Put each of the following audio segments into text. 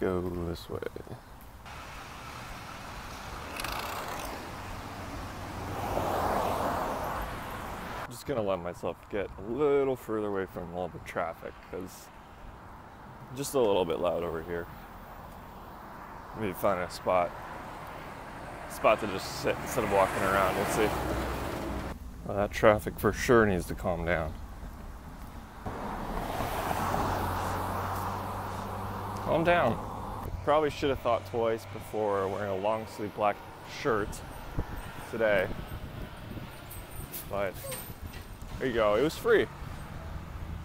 go this way. I'm just gonna let myself get a little further away from all the traffic because just a little bit loud over here. Maybe find a spot to just sit instead of walking around. We'll see. Well, that traffic for sure needs to calm down. Calm down. Probably should have thought twice before wearing a long sleeve black shirt today. But there you go. It was free. It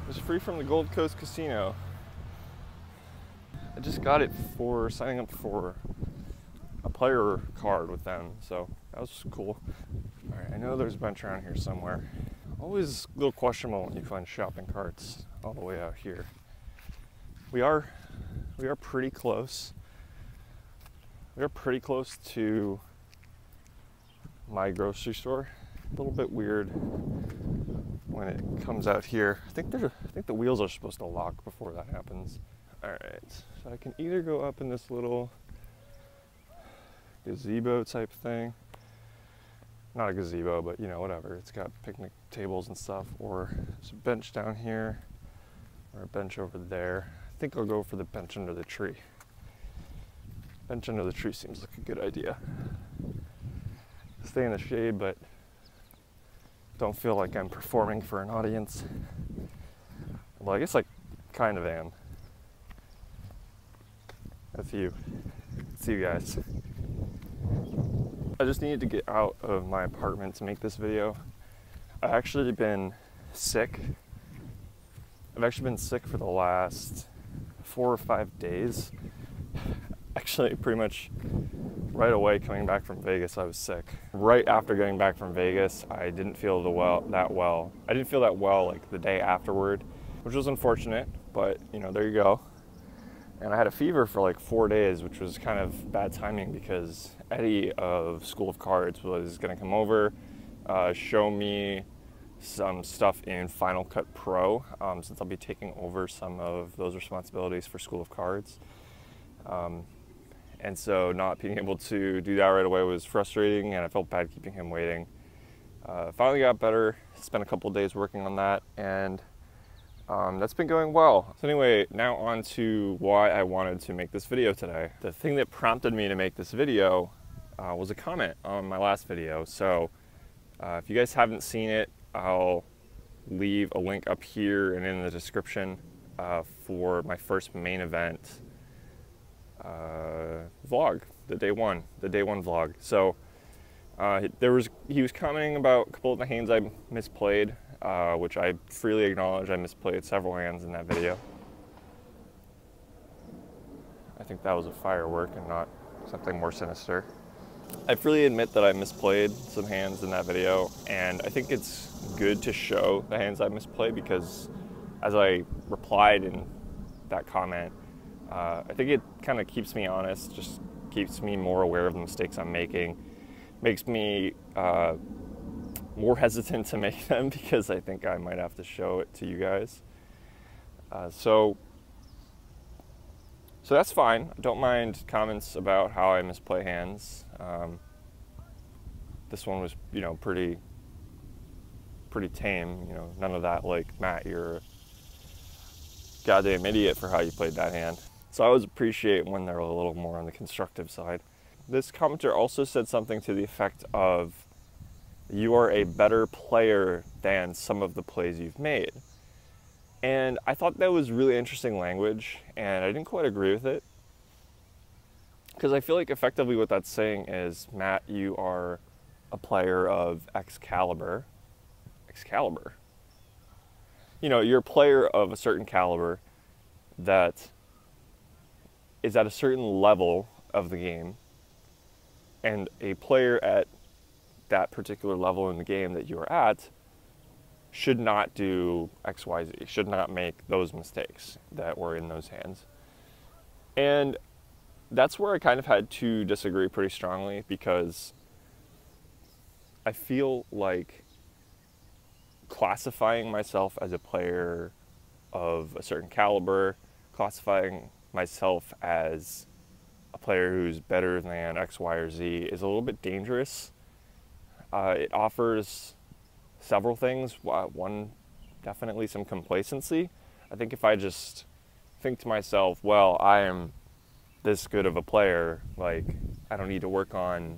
was free from the Gold Coast Casino. I just got it for signing up for a player card with them, so that was cool. All right, I know there's a bench around here somewhere. Always a little questionable when you find shopping carts all the way out here. We are pretty close. We are pretty close to my grocery store. A little bit weird when it comes out here. I think the wheels are supposed to lock before that happens. All right, so I can either go up in this little gazebo type thing. Not a gazebo, but you know, whatever. It's got picnic tables and stuff, or there's a bench down here, or a bench over there. I think I'll go for the bench under the tree. Bench under the tree seems like a good idea. Stay in the shade, but don't feel like I'm performing for an audience. Well, I guess I kind of am. That's you. See you guys. I just needed to get out of my apartment to make this video. I've actually been sick. I've actually been sick for the last 4 or 5 days. Actually, pretty much right away coming back from Vegas, I was sick. Right after getting back from Vegas, I didn't feel that well. I didn't feel that well like the day afterward, which was unfortunate, but you know, there you go. And I had a fever for like 4 days, which was kind of bad timing because Eddie of School of Cards was gonna come over, show me some stuff in Final Cut Pro, since I'll be taking over some of those responsibilities for School of Cards. And so not being able to do that right away was frustrating, and I felt bad keeping him waiting. Finally got better, spent a couple of days working on that, and that's been going well. So anyway, now on to why I wanted to make this video today. The thing that prompted me to make this video was a comment on my last video. So if you guys haven't seen it, I'll leave a link up here and in the description for my first main event vlog, the day one vlog. So he was commenting about a couple of the hands I misplayed, which I freely acknowledge. I misplayed several hands in that video. I think that was a firework and not something more sinister. I freely admit that I misplayed some hands in that video, and I think it's good to show the hands I misplayed because as I replied in that comment, I think it kind of keeps me honest, just keeps me more aware of the mistakes I'm making, makes me more hesitant to make them because I think I might have to show it to you guys. So that's fine. I don't mind comments about how I misplay hands. This one was, you know, pretty tame. You know, none of that like, Matt, you're a goddamn idiot for how you played that hand. So I always appreciate when they're a little more on the constructive side. This commenter also said something to the effect of, you are a better player than some of the plays you've made. And I thought that was really interesting language, and I didn't quite agree with it. Because I feel like effectively what that's saying is, Matt, you are a player of X caliber. Excalibur. You know, you're a player of a certain caliber that is at a certain level of the game, and a player at that particular level in the game that you're at should not do XYZ, should not make those mistakes that were in those hands. And that's where I kind of had to disagree pretty strongly, because I feel like classifying myself as a player of a certain caliber, classifying myself as a player who's better than X, Y, or Z is a little bit dangerous. It offers several things. One, definitely some complacency. I think if I just think to myself, well, I am this good of a player, like I don't need to work on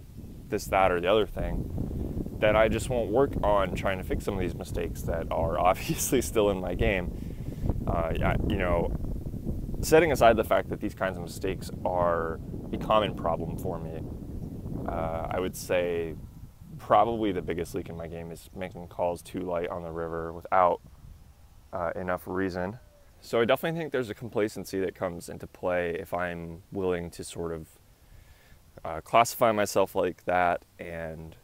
this, that, or the other thing, then I just won't work on trying to fix some of these mistakes that are obviously still in my game. You know, setting aside the fact that these kinds of mistakes are a common problem for me, I would say probably the biggest leak in my game is making calls too light on the river without enough reason. So I definitely think there's a complacency that comes into play if I'm willing to sort of classify myself like that and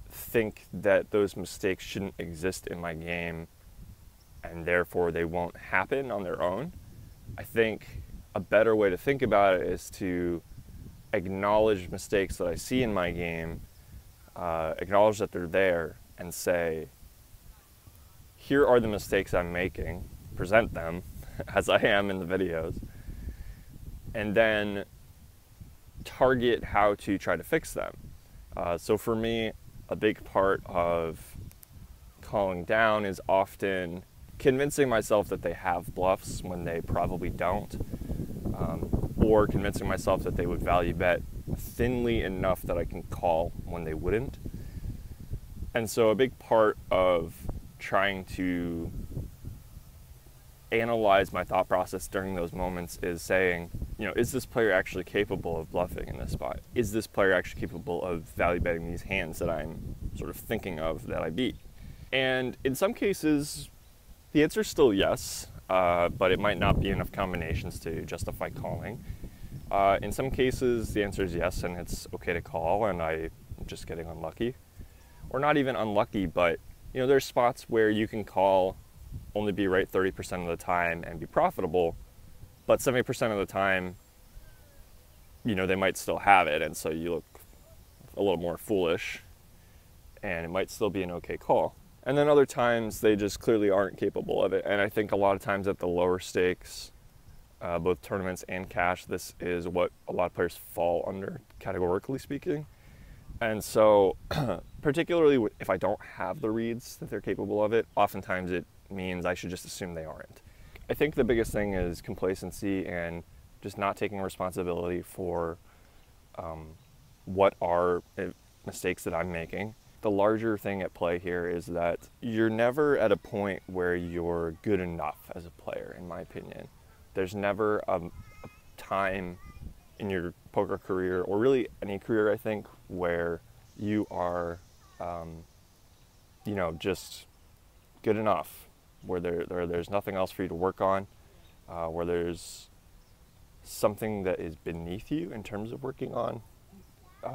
think that those mistakes shouldn't exist in my game and therefore they won't happen on their own. I think a better way to think about it is to acknowledge mistakes that I see in my game, acknowledge that they're there, and say, here are the mistakes I'm making, present them as I am in the videos, and then target how to try to fix them. So for me, a big part of calling down is often convincing myself that they have bluffs when they probably don't, or convincing myself that they would value bet thinly enough that I can call when they wouldn't. And so a big part of trying to analyze my thought process during those moments is saying, you know, is this player actually capable of bluffing in this spot? Is this player actually capable of value betting these hands that I'm sort of thinking of that I beat? And in some cases, the answer is still yes, but it might not be enough combinations to justify calling. In some cases, the answer is yes, and it's okay to call, and I'm just getting unlucky. Or not even unlucky, but you know, there's spots where you can call, only be right 30% of the time and be profitable, but 70% of the time, you know, they might still have it, and so you look a little more foolish, and it might still be an okay call. And then other times, they just clearly aren't capable of it, and I think a lot of times at the lower stakes, both tournaments and cash, this is what a lot of players fall under, categorically speaking. And so, particularly if I don't have the reads that they're capable of it, oftentimes it means I should just assume they aren't. I think the biggest thing is complacency and just not taking responsibility for what are mistakes that I'm making. The larger thing at play here is that you're never at a point where you're good enough as a player, in my opinion. There's never a time in your poker career, or really any career, I think, where you are, you know, just good enough, where there's nothing else for you to work on, where there's something that is beneath you in terms of working on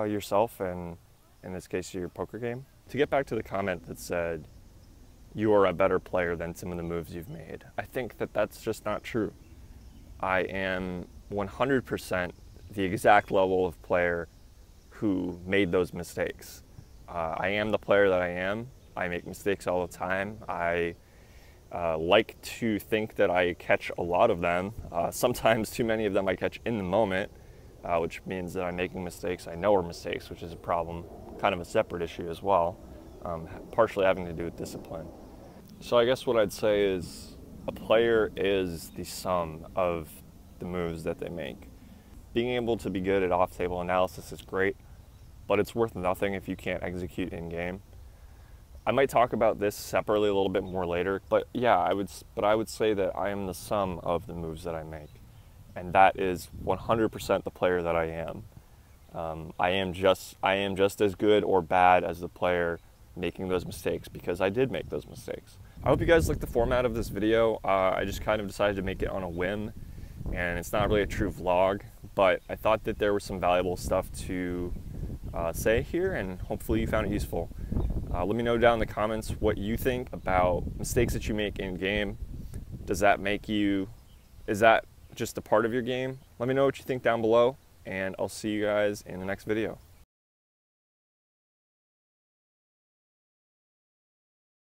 yourself, and in this case, your poker game. To get back to the comment that said, you are a better player than some of the moves you've made, I think that that's just not true. I am 100% the exact level of player who made those mistakes. I am the player that I am. I make mistakes all the time. I like to think that I catch a lot of them. Sometimes too many of them I catch in the moment, which means that I'm making mistakes I know are mistakes, which is a problem, kind of a separate issue as well, partially having to do with discipline. So I guess what I'd say is a player is the sum of the moves that they make. Being able to be good at off-table analysis is great, but it's worth nothing if you can't execute in-game. I might talk about this separately a little bit more later, but yeah, I would say that I am the sum of the moves that I make, and that is 100% the player that I am. I am just as good or bad as the player making those mistakes, because I did make those mistakes. I hope you guys like the format of this video. I just kind of decided to make it on a whim, and it's not really a true vlog, but I thought that there was some valuable stuff to say here, and hopefully you found it useful. Let me know down in the comments what you think about mistakes that you make in game. Does that make you, is that just a part of your game? Let me know what you think down below, and I'll see you guys in the next video.